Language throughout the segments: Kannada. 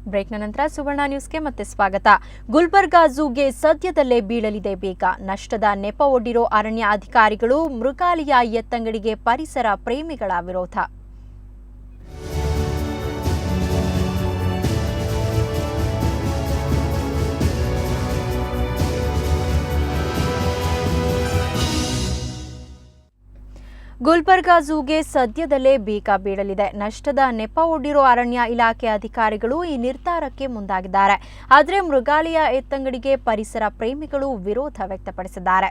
ಬ್ರೇಕ್ನ ನಂತರ ಸುವರ್ಣ ನ್ಯೂಸ್ಗೆ ಮತ್ತೆ ಸ್ವಾಗತ. ಗುಲ್ಬರ್ಗಾ ಝೂಗೆ ಸದ್ಯದಲ್ಲೇ ಬೀಳಲಿದೆ ಬೇಗ. ನಷ್ಟದ ನೆಪ ಒಡ್ಡಿರೋ ಅರಣ್ಯ ಅಧಿಕಾರಿಗಳು, ಮೃಗಾಲಯ ಎತ್ತಂಗಡಿಗೆ ಪರಿಸರ ಪ್ರೇಮಿಗಳ ವಿರೋಧ. ಗುಲ್ಬರ್ಗಾ ಝೂಗೆ ಸದ್ಯದಲ್ಲೇ ಬೀಗ ಬೀಳಲಿದೆ. ನಷ್ಟದ ನೆಪ ಒಡ್ಡಿರೋ ಅರಣ್ಯ ಇಲಾಖೆ ಅಧಿಕಾರಿಗಳು ಈ ನಿರ್ಧಾರಕ್ಕೆ ಮುಂದಾಗಿದ್ದಾರೆ. ಆದರೆ ಮೃಗಾಲಯ ಎತ್ತಂಗಡಿಗೆ ಪರಿಸರ ಪ್ರೇಮಿಗಳು ವಿರೋಧ ವ್ಯಕ್ತಪಡಿಸಿದ್ದಾರೆ.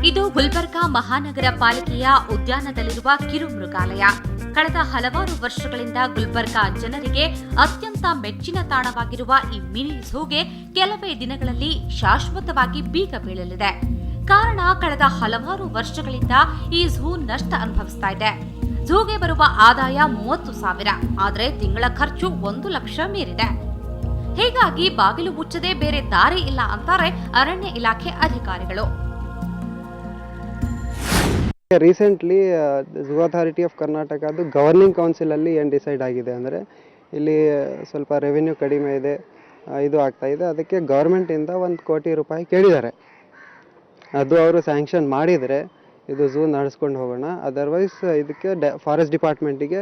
ಇದು ಗುಲ್ಬರ್ಗಾ ಮಹಾನಗರ ಪಾಲಿಕೆಯ ಉದ್ಯಾನದಲ್ಲಿರುವ ಕಿರು ಮೃಗಾಲಯ. ಕಳೆದ ಹಲವಾರು ವರ್ಷಗಳಿಂದ ಗುಲ್ಬರ್ಗಾ ಜನರಿಗೆ ಅತ್ಯಂತ ಮೆಚ್ಚಿನ ತಾಣವಾಗಿರುವ ಈ ಮಿನಿ ಝೂಗೆ ಕೆಲವೇ ದಿನಗಳಲ್ಲಿ ಶಾಶ್ವತವಾಗಿ ಬೀಗ ಬೀಳಲಿದೆ. ಕಾರಣ, ಕಳೆದ ಹಲವಾರು ವರ್ಷಗಳಿಂದ ಈ ಝೂ ನಷ್ಟ ಅನುಭವಿಸ್ತಾ ಇದೆ. ಝೂಗೆ ಬರುವ ಆದಾಯ 30,000, ಆದರೆ ತಿಂಗಳ ಖರ್ಚು 1 ಲಕ್ಷ ಮೀರಿದೆ. ಹೀಗಾಗಿ ಬಾಗಿಲು ಮುಚ್ಚದೆ ಬೇರೆ ದಾರಿ ಇಲ್ಲ ಅಂತಾರೆ ಅರಣ್ಯ ಇಲಾಖೆ ಅಧಿಕಾರಿಗಳು. ರೀಸೆಂಟ್ಲಿ ಝೂ ಅಥಾರಿಟಿ ಆಫ್ ಕರ್ನಾಟಕದ್ದು ಗವರ್ನಿಂಗ್ ಕೌನ್ಸಿಲಲ್ಲಿ ಏನು ಡಿಸೈಡ್ ಆಗಿದೆ ಅಂದರೆ, ಇಲ್ಲಿ ಸ್ವಲ್ಪ ರೆವಿನ್ಯೂ ಕಡಿಮೆ ಇದೆ, ಇದು ಆಗ್ತಾಯಿದೆ. ಅದಕ್ಕೆ ಗೌರ್ಮೆಂಟಿಂದ 1 ಕೋಟಿ ರೂಪಾಯಿ ಕೇಳಿದ್ದಾರೆ. ಅದು ಅವರು ಸ್ಯಾಂಕ್ಷನ್ ಮಾಡಿದರೆ ಇದು ಝೂ ನಡೆಸ್ಕೊಂಡು ಹೋಗೋಣ. ಅದರ್ವೈಸ್ ಇದಕ್ಕೆ ಫಾರೆಸ್ಟ್ ಡಿಪಾರ್ಟ್ಮೆಂಟಿಗೆ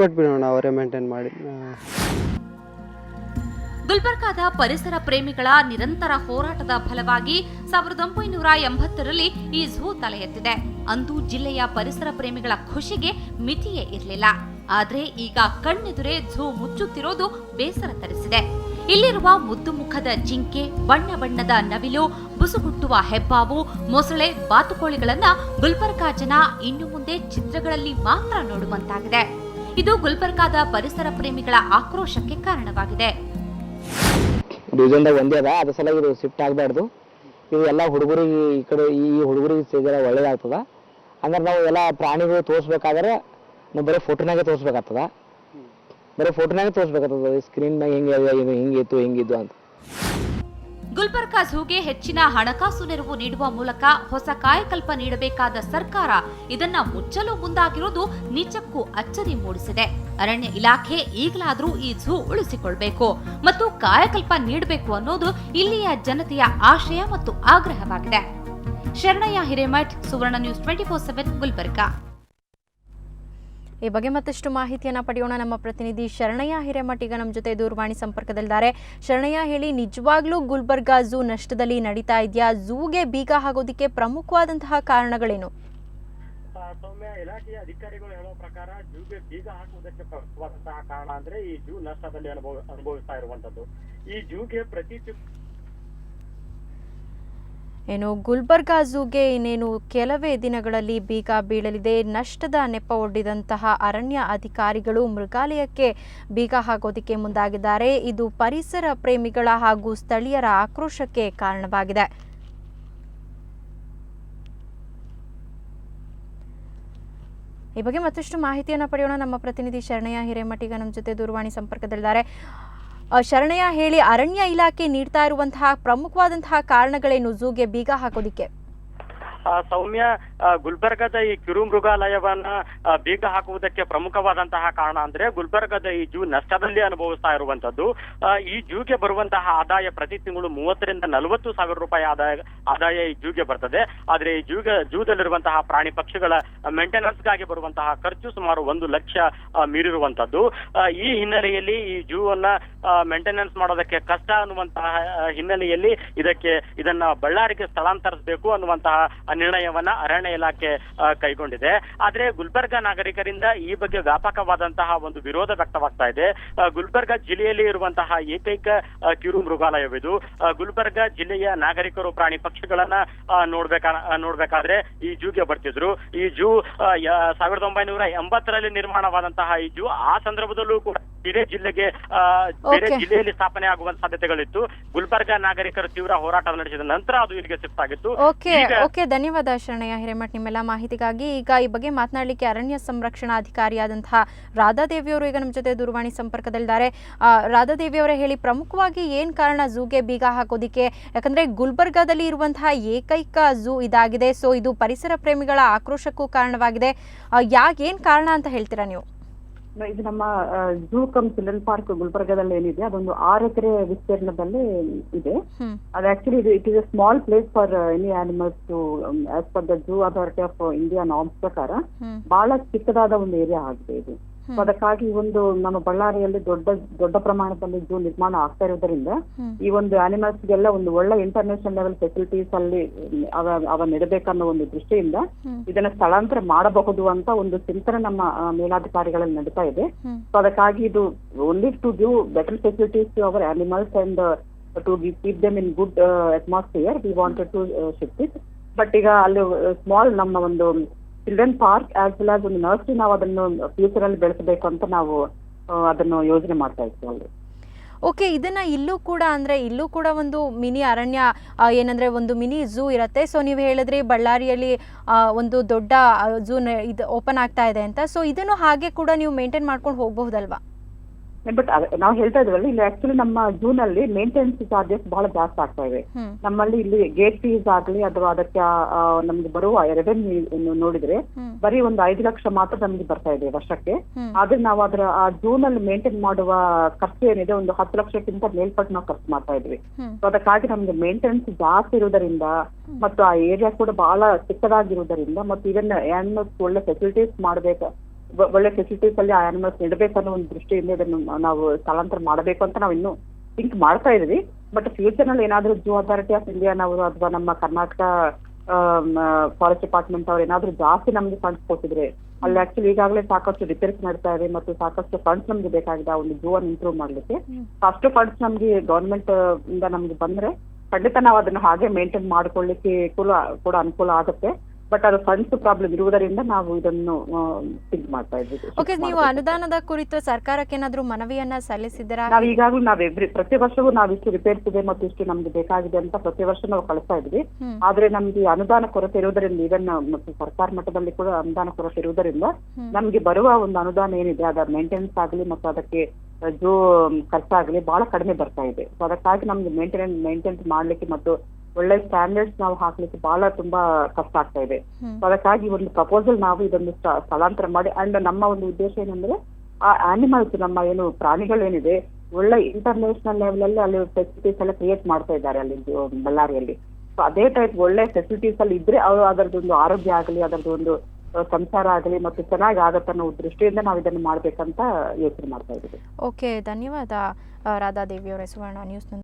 ಕೊಟ್ಬಿಡೋಣ, ಅವರೇ ಮೇಂಟೈನ್ ಮಾಡಿ. ಗುಲ್ಬರ್ಗಾದ ಪರಿಸರ ಪ್ರೇಮಿಗಳ ನಿರಂತರ ಹೋರಾಟದ ಫಲವಾಗಿ 1980ರಲ್ಲಿ ಈ ಝೂ ತಲೆ ಎತ್ತಿದೆ. ಅಂದು ಜಿಲ್ಲೆಯ ಪರಿಸರ ಪ್ರೇಮಿಗಳ ಖುಷಿಗೆ ಮಿತಿಯೇ ಇರಲಿಲ್ಲ. ಆದ್ರೆ ಈಗ ಕಣ್ಣೆದುರೇ ಝೂ ಮುಚ್ಚುತ್ತಿರೋದು ಬೇಸರ ತರಿಸಿದೆ. ಇಲ್ಲಿರುವ ಮುದ್ದು ಮುಖದ ಜಿಂಕೆ, ಬಣ್ಣ ಬಣ್ಣದ ನವಿಲು, ಬುಸುಗುಟ್ಟುವ ಹೆಬ್ಬಾವು, ಮೊಸಳೆ, ಬಾತುಕೋಳಿಗಳನ್ನ ಗುಲ್ಬರ್ಗಾ ಜನ ಇನ್ನು ಮುಂದೆ ಚಿತ್ರಗಳಲ್ಲಿ ಮಾತ್ರ ನೋಡುವಂತಾಗಿದೆ. ಇದು ಗುಲ್ಬರ್ಗಾದ ಪರಿಸರ ಪ್ರೇಮಿಗಳ ಆಕ್ರೋಶಕ್ಕೆ ಕಾರಣವಾಗಿದೆ. ಡಿವಿಷನ್ದಾಗ ಒಂದೇ ಅದ, ಅದ್ರ ಸಲ ಇದು ಶಿಫ್ಟ್ ಆಗಬಾರ್ದು. ಇದು ಎಲ್ಲ ಹುಡುಗರಿಗೆ ಈ ಕಡೆ ಈ ಹುಡುಗರಿಗೆ ಸಿಗಲ್ಲ, ಒಳ್ಳೇದಾಗ್ತದ. ಅಂದ್ರೆ ನಾವು ಎಲ್ಲ ಪ್ರಾಣಿಗಳು ತೋರಿಸ್ಬೇಕಾದ್ರೆ ನಾವು ಬರೀ ಫೋಟೋನಾಗೆ ತೋರಿಸ್ಬೇಕಾಗ್ತದ. ಬರೀ ಫೋಟೋನಾಗೆ ತೋರಿಸ್ಬೇಕಾಗ್ತದ, ಸ್ಕ್ರೀನ್ ಮ್ಯಾಗ ಹಿಂಗಿತ್ತು ಹಿಂಗಿದ್ದು ಅಂತ. ಗುಲ್ಬರ್ಗಾ ಝೂಗೆ ಹೆಚ್ಚಿನ ಹಣಕಾಸು ನೆರವು ನೀಡುವ ಮೂಲಕ ಹೊಸ ಕಾಯಕಲ್ಪ ನೀಡಬೇಕಾದ ಸರ್ಕಾರ ಇದನ್ನ ಮುಚ್ಚಲು ಮುಂದಾಗಿರೋದು ನಿಜಕ್ಕೂ ಅಚ್ಚರಿ ಮೂಡಿಸಿದೆ. ಅರಣ್ಯ ಇಲಾಖೆ ಈಗಲಾದರೂ ಈ ಝೂ ಉಳಿಸಿಕೊಳ್ಬೇಕು ಮತ್ತು ಕಾಯಕಲ್ಪ ನೀಡಬೇಕು ಅನ್ನೋದು ಇಲ್ಲಿಯ ಜನತೆಯ ಆಶಯ ಮತ್ತು ಆಗ್ರಹವಾಗಿದೆ. ಶರಣಯ್ಯ ಹಿರೇಮಠ್, ಸುವರ್ಣ ನ್ಯೂಸ್ 24/7 ಗುಲ್ಬರ್ಗಾ. ಈ ಬಗ್ಗೆ ಮತ್ತಷ್ಟು ಮಾಹಿತಿಯನ್ನು ಪಡೆಯೋಣ. ನಮ್ಮ ಪ್ರತಿನಿಧಿ ಶರಣಯ್ಯ ಹಿರೇಮಠ ಈಗ ನಮ್ಮ ಜೊತೆ ದೂರವಾಣಿ ಸಂಪರ್ಕದಲ್ಲಿದ್ದಾರೆ. ಶರಣಯ್ಯ, ಹೇಳಿ, ನಿಜವಾಗ್ಲೂ ಗುಲ್ಬರ್ಗಾ ಝೂ ನಷ್ಟದಲ್ಲಿ ನಡೀತಾ ಇದೆಯಾ? ಝೂಗೆ ಬೀಗ ಹಾಕೋದಕ್ಕೆ ಪ್ರಮುಖವಾದಂತಹ ಕಾರಣಗಳೇನು? ಸೌಮ್ಯ, ಇಲಾಖೆಯ ಅಧಿಕಾರಿಗಳು ಹೇಳೋ ಪ್ರಕಾರ ಝೂಗೆ ಬೀಗ ಹಾಕುವುದಕ್ಕೆ ಪ್ರಮುಖವಾದಂತಹ ಕಾರಣ ಅಂದ್ರೆ ಈ ಝೂ ನಷ್ಟದಲ್ಲಿ ಅನುಭವಿಸ್ತಾ ಇರುವಂತದ್ದು. ಈ ಝೂಗೆ ಗುಲ್ಬರ್ಗಾ ಝೂಗೆ ಇನ್ನೇನು ಕೆಲವೇ ದಿನಗಳಲ್ಲಿ ಬೀಗ ಬೀಳಲಿದೆ. ನಷ್ಟದ ನೆಪ ಒಡ್ಡಿದಂತಹ ಅರಣ್ಯ ಅಧಿಕಾರಿಗಳು ಮೃಗಾಲಯಕ್ಕೆ ಬೀಗ ಹಾಕೋದಕ್ಕೆ ಮುಂದಾಗಿದ್ದಾರೆ. ಇದು ಪರಿಸರ ಪ್ರೇಮಿಗಳ ಹಾಗೂ ಸ್ಥಳೀಯರ ಆಕ್ರೋಶಕ್ಕೆ ಕಾರಣವಾಗಿದೆ. ಈ ಬಗ್ಗೆ ಮತ್ತಷ್ಟು ಮಾಹಿತಿಯನ್ನು ಪಡೆಯೋಣ. ನಮ್ಮ ಪ್ರತಿನಿಧಿ ಶರಣಯ್ಯ ಹಿರೇಮಠ ಈಗ ನಮ್ಮ ಜೊತೆ ದೂರವಾಣಿ ಸಂಪರ್ಕದಲ್ಲಿದ್ದಾರೆ. ಶರಣಯ್ಯ, ಹೇಳಿ, ಅರಣ್ಯ ಇಲಾಖೆ ನೀಡ್ತಾ ಇರುವಂತಹ ಪ್ರಮುಖವಾದಂತಹ ಕಾರಣಗಳೇನು ಝೂಗೆ ಬೀಗ ಹಾಕೋದಿಕ್ಕೆ? ಸೌಮ್ಯ, ಗುಲ್ಬರ್ಗದ ಈ ಕಿರು ಮೃಗಾಲಯವನ್ನ ಬೀಗ ಹಾಕುವುದಕ್ಕೆ ಪ್ರಮುಖವಾದಂತಹ ಕಾರಣ ಅಂದ್ರೆ ಗುಲ್ಬರ್ಗದ ಈ ಝೂ ನಷ್ಟದಲ್ಲಿ ಅನುಭವಿಸ್ತಾ ಇರುವಂತದ್ದು. ಈ ಝೂಗೆ ಬರುವಂತಹ ಆದಾಯ ಪ್ರತಿ ತಿಂಗಳು 30,000 ರಿಂದ 40,000 ರೂಪಾಯಿ ಆದಾಯ ಈ ಝೂಗೆ ಬರ್ತದೆ. ಆದ್ರೆ ಈ ಝೂದಲ್ಲಿರುವಂತಹ ಪ್ರಾಣಿ ಪಕ್ಷಿಗಳ ಮೇಂಟೆನೆನ್ಸ್ ಗಾಗಿ ಬರುವಂತಹ ಖರ್ಚು ಸುಮಾರು 1 ಲಕ್ಷ ಮೀರಿರುವಂತದ್ದು. ಈ ಹಿನ್ನೆಲೆಯಲ್ಲಿ ಈ ಝೂ ಅನ್ನ ಮೇಂಟೆನೆನ್ಸ್ ಮಾಡೋದಕ್ಕೆ ಕಷ್ಟ ಅನ್ನುವಂತಹ ಹಿನ್ನೆಲೆಯಲ್ಲಿ ಇದನ್ನ ಬಳ್ಳಾರಿಗೆ ಸ್ಥಳಾಂತರಿಸಬೇಕು ಅನ್ನುವಂತಹ ನಿರ್ಣಯವನ್ನ ಅರಣ್ಯ ಇಲಾಖೆ ಕೈಗೊಂಡಿದೆ. ಆದ್ರೆ ಗುಲ್ಬರ್ಗಾ ನಾಗರಿಕರಿಂದ ಈ ಬಗ್ಗೆ ವ್ಯಾಪಕವಾದಂತಹ ಒಂದು ವಿರೋಧ ವ್ಯಕ್ತವಾಗ್ತಾ ಇದೆ. ಗುಲ್ಬರ್ಗಾ ಜಿಲ್ಲೆಯಲ್ಲಿ ಇರುವಂತಹ ಏಕೈಕ ಕಿರು ಮೃಗಾಲಯವಿದು. ಗುಲ್ಬರ್ಗಾ ಜಿಲ್ಲೆಯ ನಾಗರಿಕರು ಪ್ರಾಣಿ ಪಕ್ಷಿಗಳನ್ನ ನೋಡ್ಬೇಕಾದ್ರೆ ಈ ಝೂಗೆ ಬರ್ತಿದ್ರು. ಈ ಝೂ 1980ರಲ್ಲಿ ನಿರ್ಮಾಣವಾದಂತಹ ಈ ಝೂ ಆ ಸಂದರ್ಭದಲ್ಲೂ ಕೂಡ ಬೇರೆ ಜಿಲ್ಲೆಯಲ್ಲಿ ಸ್ಥಾಪನೆ ಆಗುವ ಸಾಧ್ಯತೆಗಳಿತ್ತು. ಗುಲ್ಬರ್ಗಾ ನಾಗರಿಕರು ತೀವ್ರ ಹೋರಾಟ ನಡೆಸಿದ ನಂತರ ಅದು ಇಲ್ಲಿಗೆ ಶಿಫ್ಟ್ ಆಗಿತ್ತು. ಓಕೆ, ಧನ್ಯವಾದ ಶರಣಯ್ಯ ಹಿರೇಮಠ್ ನಿಮ್ಮೆಲ್ಲ ಮಾಹಿತಿಗಾಗಿ. ಈಗ ಈ ಬಗ್ಗೆ ಮಾತನಾಡಲಿಕ್ಕೆ ಅರಣ್ಯ ಸಂರಕ್ಷಣಾಧಿಕಾರಿಯಾದಂತಹ ರಾಧಾದೇವಿಯವರು ಈಗ ನಮ್ಮ ಜೊತೆ ದೂರವಾಣಿ ಸಂಪರ್ಕದಲ್ಲಿದ್ದಾರೆ. ರಾಧಾದೇವಿಯವರೇ, ಹೇಳಿ, ಪ್ರಮುಖವಾಗಿ ಏನು ಕಾರಣ ಝೂಗೆ ಬೀಗ ಹಾಕೋದಿಕ್ಕೆ? ಯಾಕಂದರೆ ಗುಲ್ಬರ್ಗಾದಲ್ಲಿ ಇರುವಂತಹ ಏಕೈಕ ಝೂ ಇದಾಗಿದೆ. ಸೊ ಇದು ಪರಿಸರ ಪ್ರೇಮಿಗಳ ಆಕ್ರೋಶಕ್ಕೂ ಕಾರಣವಾಗಿದೆ. ಏನು ಕಾರಣ ಅಂತ ಹೇಳ್ತೀರಾ ನೀವು? ಇದು ನಮ್ಮ ಝೂ ಕಮ್ ಚಿಲ್ಡ್ರನ್ ಪಾರ್ಕ್ ಗುಲ್ಬರ್ಗಾದಲ್ಲಿ ಏನಿದೆ ಅದೊಂದು 6 ಎಕರೆ ವಿಸ್ತೀರ್ಣದಲ್ಲಿ ಇದೆ. ಅದು actually it is a small place for any animals to as per the zoo authority of India norms ಪ್ರಕಾರ ಬಹಳ ಚಿಕ್ಕದಾದ ಒಂದು ಏರಿಯಾ ಆಗಿದೆ ಇದು. ಸೊ ಅದಕ್ಕಾಗಿ ಒಂದು ನಮ್ಮ ಬಳ್ಳಾರಿಯಲ್ಲಿ ದೊಡ್ಡ ಪ್ರಮಾಣದಲ್ಲಿ ಝೂ ನಿರ್ಮಾಣ ಆಗ್ತಾ ಇರೋದ್ರಿಂದ ಈ ಒಂದು ಆನಿಮಲ್ಸ್ ಗೆಲ್ಲ ಒಂದು ಒಳ್ಳೆ ಇಂಟರ್ನ್ಯಾಷನಲ್ ಲೆವೆಲ್ ಫೆಸಿಲಿಟೀಸ್ ಅಲ್ಲಿ ಅವ ನೆಡಬೇಕನ್ನೋ ಒಂದು ದೃಷ್ಟಿಯಿಂದ ಇದನ್ನ ಸ್ಥಳಾಂತರ ಮಾಡಬಹುದು ಅಂತ ಒಂದು ಚಿಂತನೆ ನಮ್ಮ ಮೇಲಾಧಿಕಾರಿಗಳಲ್ಲಿ ನಡೀತಾ ಇದೆ. ಸೊ ಅದಕ್ಕಾಗಿ ಇದು only to give better facilities to our animals and to keep them in good atmosphere we wanted to shift it. But ಈಗ ಅಲ್ಲಿ ಸ್ಮಾಲ್ ನಮ್ಮ ಒಂದು children park as well as ಒಂದು ನರ್ಸರಿ ನಾವು ಅದನ್ನು ಫ್ಯೂಚರ್ ಅಲ್ಲಿ ಬೆಳೆಸಬೇಕು ಅಂತ ನಾವು ಅದನ್ನು ಯೋಜನೆ ಮಾಡ್ತಾ ಇದ್ದೀವಿ ಅಲ್ಲಿ. ಓಕೆ, ಇದನ್ನ ಇಲ್ಲೂ ಕೂಡ ಒಂದು ಮಿನಿ ಅರಣ್ಯ, ಏನಂದ್ರೆ ಒಂದು ಮಿನಿ ಝೂ ಇರುತ್ತೆ. ಸೊ ನೀವು ಹೇಳಿದ್ರಿ ಬಳ್ಳಾರಿಯಲ್ಲಿ ಒಂದು ದೊಡ್ಡ ಝೂ ಇದು ಓಪನ್ ಆಗ್ತಾ ಇದೆ ಅಂತ. ಸೊ ಇದನ್ನು ಹಾಗೆ ಕೂಡ ನೀವು ಮೇಂಟೈನ್ ಮಾಡ್ಕೊಂಡು ಹೋಗಬಹುದಲ್ವಾ? ಬಟ್ ನಾವು ಹೇಳ್ತಾ ಇದೀವಲ್ಲ, ಇಲ್ಲಿ ಆಕ್ಚುಲಿ ನಮ್ಮ ಝೂ ನಲ್ಲಿ ಮೇಂಟೆನೆನ್ಸ್ ಚಾರ್ಜಸ್ ಬಹಳ ಜಾಸ್ತಿ ಆಗ್ತಾ ಇವೆ. ನಮ್ಮಲ್ಲಿ ಇಲ್ಲಿ ಗೇಟ್ ಫೀಸ್ ಆಗ್ಲಿ ಅಥವಾ ಅದಕ್ಕೆ ನಮ್ಗೆ ಬರುವ ರೆವೆನ್ಯೂ ನೋಡಿದ್ರೆ ಬರೀ ಒಂದು 5 ಲಕ್ಷ ಮಾತ್ರ ನಮ್ಗೆ ಬರ್ತಾ ಇದೆ ವರ್ಷಕ್ಕೆ. ಆದ್ರೆ ನಾವು ಆ ಝೂ ನಲ್ಲಿ ಮೇಂಟೈನ್ ಮಾಡುವ ಖರ್ಚು ಏನಿದೆ ಒಂದು 10 ಲಕ್ಷಕ್ಕಿಂತ ಮೇಲ್ಪಟ್ಟು ನಾವು ಖರ್ಚು ಮಾಡ್ತಾ ಇದ್ವಿ. ಸೊ ಅದಕ್ಕಾಗಿ ನಮ್ಗೆ ಮೇಂಟೆನೆನ್ಸ್ ಜಾಸ್ತಿ ಇರೋದರಿಂದ ಮತ್ತು ಆ ಏರಿಯಾ ಕೂಡ ಬಹಳ ಚಿಕ್ಕದಾಗಿರೋದ್ರಿಂದ ಮತ್ತು ಇದನ್ನ ಒಳ್ಳೆ ಫೆಸಿಲಿಟೀಸ್ ಮಾಡ್ಬೇಕು, ಒಳ್ಳೆ ಫೆಸಿಲಿಟೀಸ್ ಅಲ್ಲಿ ಆನಿಮಲ್ಸ್ ಇಡಬೇಕನ್ನೋ ಒಂದು ದೃಷ್ಟಿಯಿಂದ ಇದನ್ನು ನಾವು ಸ್ಥಳಾಂತರ ಮಾಡಬೇಕು ಅಂತ ನಾವು ಇನ್ನೂ ಥಿಂಕ್ ಮಾಡ್ತಾ ಇದ್ವಿ. ಬಟ್ ಫ್ಯೂಚರ್ ನಲ್ಲಿ ಏನಾದ್ರೂ ಝೂ ಅಥಾರಿಟಿ ಆಫ್ ಇಂಡಿಯಾನವರು ಅಥವಾ ನಮ್ಮ ಕರ್ನಾಟಕ ಫಾರೆಸ್ಟ್ ಡಿಪಾರ್ಟ್ಮೆಂಟ್ ಅವ್ರು ಏನಾದ್ರೂ ಜಾಸ್ತಿ ನಮ್ಗೆ ಫಂಡ್ಸ್ ಕೊಟ್ಟಿದ್ರೆ, ಅಲ್ಲಿ ಆಕ್ಚುಲಿ ಈಗಾಗಲೇ ಸಾಕಷ್ಟು ರಿಪೇರ್ಸ್ ನಡ್ತಾ ಇದೆ ಮತ್ತು ಸಾಕಷ್ಟು ಫಂಡ್ಸ್ ನಮ್ಗೆ ಬೇಕಾಗಿದೆ ಆ ಒಂದು ಝೂ ಅನ್ನು ಇಂಪ್ರೂವ್ ಮಾಡ್ಲಿಕ್ಕೆ. ಅಷ್ಟು ಫಂಡ್ಸ್ ನಮ್ಗೆ ಗವರ್ಮೆಂಟ್ ಇಂದ ನಮ್ಗೆ ಬಂದ್ರೆ ಖಂಡಿತ ನಾವು ಅದನ್ನು ಹಾಗೆ ಮೇಂಟೈನ್ ಮಾಡ್ಕೊಳ್ಳಿಕ್ಕೆ ಕೂಡ ಅನುಕೂಲ ಆಗುತ್ತೆ. ಬಟ್ ಅದು ಫಂಡ್ಸ್ ಪ್ರಾಬ್ಲಮ್ ಇರುವುದರಿಂದ ನಾವು ಇದನ್ನು ಥಿಂಕ್ ಮಾಡ್ತಾ ಇದ್ವಿ. ಓಕೆ, ನೀವು ಅನುದಾನದ ಕುರಿತು ಸರ್ಕಾರಕ್ಕೆ ಏನಾದ್ರೂ ಮನವಿಯನ್ನ ಸಲ್ಲಿಸಿದ್ದೀರಾ? ನಾವು ಈಗಾಗಲೂ ಪ್ರತಿ ವರ್ಷವೂ ನಾವು ಇಷ್ಟು ರಿಪೇರ್ಸ್ ಇದೆ ಮತ್ತು ಇಷ್ಟು ನಮ್ಗೆ ಬೇಕಾಗಿದೆ ಅಂತ ಪ್ರತಿ ವರ್ಷ ನಾವು ಕಳಿಸ್ತಾ ಇದ್ವಿ. ಆದ್ರೆ ನಮ್ಗೆ ಅನುದಾನ ಕೊರತೆ ಇರುವುದರಿಂದ ಇದನ್ನ ಮತ್ತು ಸರ್ಕಾರ ಮಟ್ಟದಲ್ಲಿ ಕೂಡ ಅನುದಾನ ಕೊರತೆ ಇರುವುದರಿಂದ ನಮ್ಗೆ ಬರುವ ಒಂದು ಅನುದಾನ ಏನಿದೆ ಅದರ ಮೇಂಟೆನೆನ್ಸ್ ಆಗಲಿ ಮತ್ತು ಅದಕ್ಕೆ ಝೂ ಖರ್ಚಾಗಲಿ ಬಹಳ ಕಡಿಮೆ ಬರ್ತಾ ಇದೆ. ಸೊ ಅದಕ್ಕಾಗಿ ನಮ್ಗೆ ಮೇಂಟೆನೆನ್ಸ್ ಮಾಡ್ಲಿಕ್ಕೆ ಮತ್ತು ಒಳ್ಳೆ ಸ್ಟ್ಯಾಂಡರ್ಡ್ಸ್ ನಾವು ಹಾಕ್ಲಿಕ್ಕೆ ಬಹಳ ತುಂಬಾ ಕಷ್ಟ ಆಗ್ತಾ ಇದೆ. ಅದಕ್ಕಾಗಿ ಒಂದು ಪ್ರಪೋಸಲ್ ನಾವು ಇದನ್ನು ಸ್ಥಳಾಂತರ ಮಾಡಿ ಅಂಡ್ ನಮ್ಮ ಒಂದು ಉದ್ದೇಶ ಏನಂದ್ರೆ ಆ ಆನಿಮಲ್ಸ್ ನಮ್ಮ ಏನು ಪ್ರಾಣಿಗಳೇನಿದೆ ಒಳ್ಳೆ ಇಂಟರ್ನ್ಯಾಷನಲ್ ಲೆವೆಲ್ ಅಲ್ಲಿ ಅಲ್ಲಿ ಫೆಸಿಲಿಟೀಸ್ ಎಲ್ಲ ಕ್ರಿಯೇಟ್ ಮಾಡ್ತಾ ಇದ್ದಾರೆ ಅಲ್ಲಿ ಬಳ್ಳಾರಿಯಲ್ಲಿ. ಸೊ ಅದೇ ಟೈಪ್ ಒಳ್ಳೆ ಫೆಸಿಲಿಟೀಸ್ ಅಲ್ಲಿ ಇದ್ರೆ ಅವರು ಅದರದೊಂದು ಆರೋಗ್ಯ ಆಗಲಿ ಅದರದೊಂದು ಸಂಸಾರ ಆಗಲಿ ಮತ್ತು ಚೆನ್ನಾಗಿ ಆಗತ್ತೆ ಅನ್ನೋ ದೃಷ್ಟಿಯಿಂದ ನಾವು ಇದನ್ನು ಮಾಡ್ಬೇಕಂತ ಯೋಚನೆ ಮಾಡ್ತಾ ಇದ್ದೀವಿ. ಓಕೆ, ಧನ್ಯವಾದ ರಾಧಾದೇವಿಯವರೇ, ಸುವರ್ಣ ನ್ಯೂಸ್.